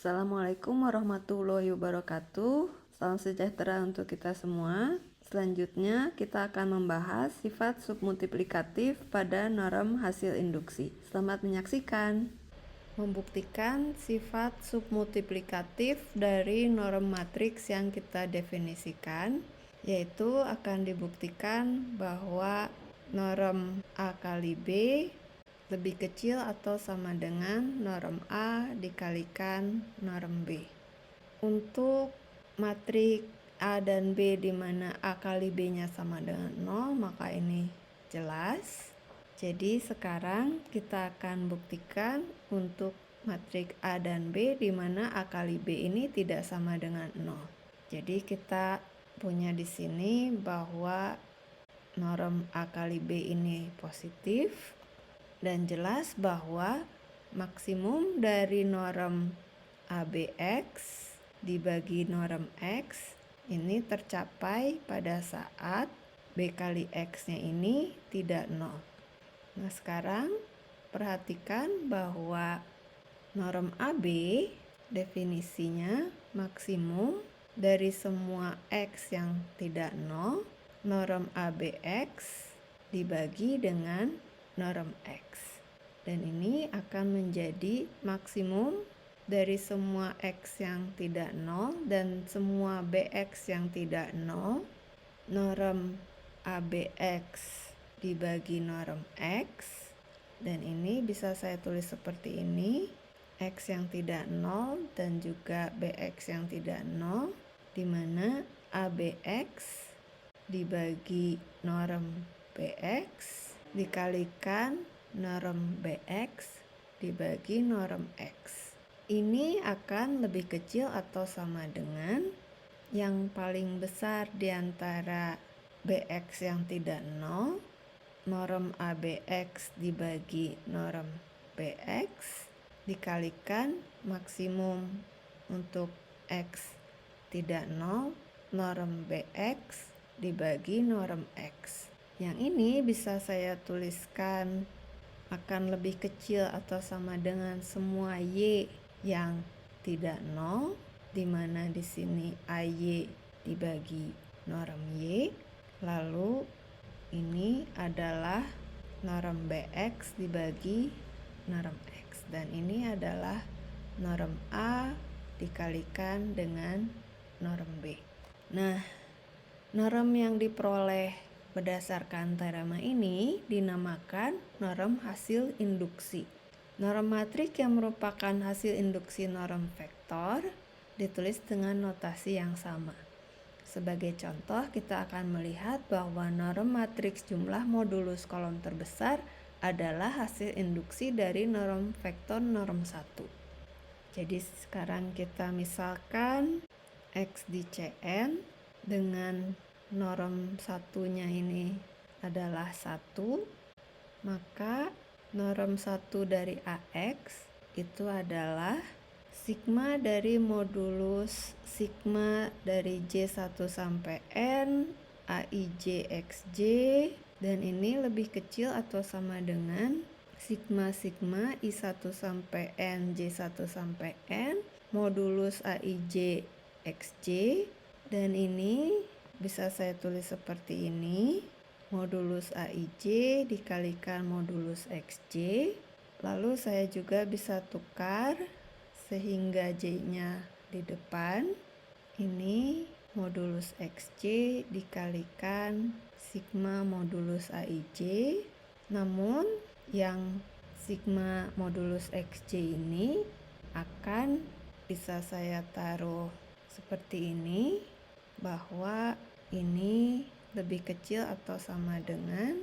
Assalamualaikum warahmatullahi wabarakatuh. Salam sejahtera untuk kita semua. Selanjutnya kita akan membahas sifat submultiplikatif pada norm hasil induksi. Selamat menyaksikan. Membuktikan sifat submultiplikatif dari norm matriks yang kita definisikan, yaitu akan dibuktikan bahwa norm A kali B lebih kecil atau sama dengan norm A dikalikan norm B. Untuk matriks A dan B di mana A kali B-nya sama dengan 0, maka ini jelas. Jadi sekarang kita akan buktikan untuk matriks A dan B di mana A kali B ini tidak sama dengan 0. Jadi kita punya di sini bahwa norm A kali B ini positif. Dan jelas bahwa maksimum dari norm ABX dibagi norm X ini tercapai pada saat B kali X-nya ini tidak 0. Nah sekarang perhatikan bahwa norm AB definisinya maksimum dari semua X yang tidak 0, norm ABX dibagi dengan norm X, dan ini akan menjadi maksimum dari semua X yang tidak 0 dan semua BX yang tidak 0. Norm ABX dibagi norm X, dan ini bisa saya tulis seperti ini, X yang tidak 0 dan juga BX yang tidak 0, di mana ABX dibagi norm BX dikalikan norm BX dibagi norm X. Ini akan lebih kecil atau sama dengan yang paling besar di antara BX yang tidak 0, norm ABX dibagi norm BX dikalikan maksimum untuk X tidak 0, norm BX dibagi norm X. Yang ini bisa saya tuliskan akan lebih kecil atau sama dengan semua Y yang tidak 0, di mana di sini AY dibagi norm Y. Lalu ini adalah norm BX dibagi norm X, dan ini adalah norm A dikalikan dengan norm B. Nah, norm yang diperoleh berdasarkan teorema ini dinamakan norm hasil induksi. Norm matriks yang merupakan hasil induksi norm vektor ditulis dengan notasi yang sama. Sebagai contoh, kita akan melihat bahwa norm matriks jumlah modulus kolom terbesar adalah hasil induksi dari norm vektor norm 1. Jadi sekarang kita misalkan X di Cn dengan norm satunya ini adalah 1, maka norm 1 dari AX itu adalah sigma dari modulus sigma dari J1 sampai N AIJ XJ, dan ini lebih kecil atau sama dengan sigma I1 sampai N J1 sampai N modulus AIJ XJ, dan ini bisa saya tulis seperti ini, modulus AIJ dikalikan modulus XJ. Lalu saya juga bisa tukar sehingga J-nya di depan. Ini modulus XJ dikalikan sigma modulus AIJ. Namun yang sigma modulus XJ ini akan bisa saya taruh seperti ini, bahwa ini lebih kecil atau sama dengan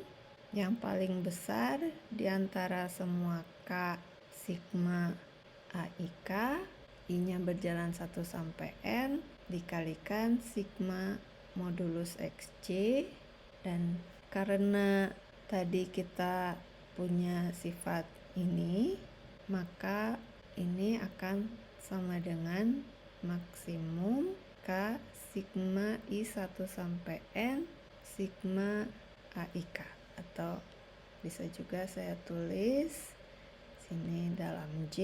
yang paling besar di antara semua K sigma AIK, I-nya berjalan 1 sampai N dikalikan sigma modulus XJ, dan karena tadi kita punya sifat ini, maka ini akan sama dengan maksimum K sigma I1 sampai N sigma AIK, atau bisa juga saya tulis sini dalam J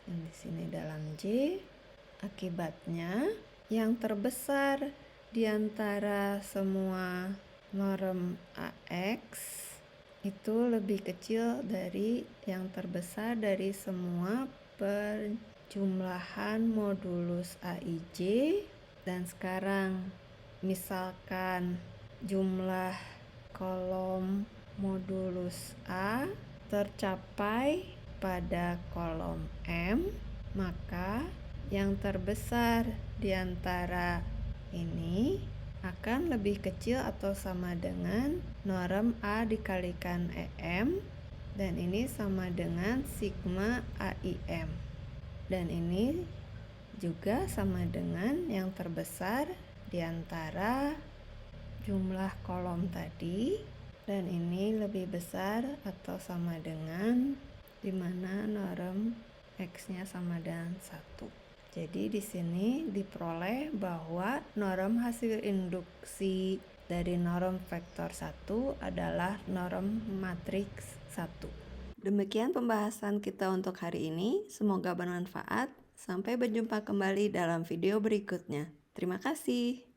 Dan di sini dalam J, akibatnya yang terbesar di antara semua norm AX itu lebih kecil dari yang terbesar dari semua perjumlahan modulus AIJ. Dan sekarang misalkan jumlah kolom modulus A tercapai pada kolom M, maka yang terbesar di antara ini akan lebih kecil atau sama dengan norm A dikalikan EM, dan ini sama dengan sigma AIM. Dan ini juga sama dengan yang terbesar di antara jumlah kolom tadi, dan ini lebih besar atau sama dengan dimana norm X-nya sama dengan 1. Jadi di sini diperoleh bahwa norm hasil induksi dari norm vektor 1 adalah norm matriks 1. Demikian pembahasan kita untuk hari ini. Semoga bermanfaat. Sampai berjumpa kembali dalam video berikutnya. Terima kasih.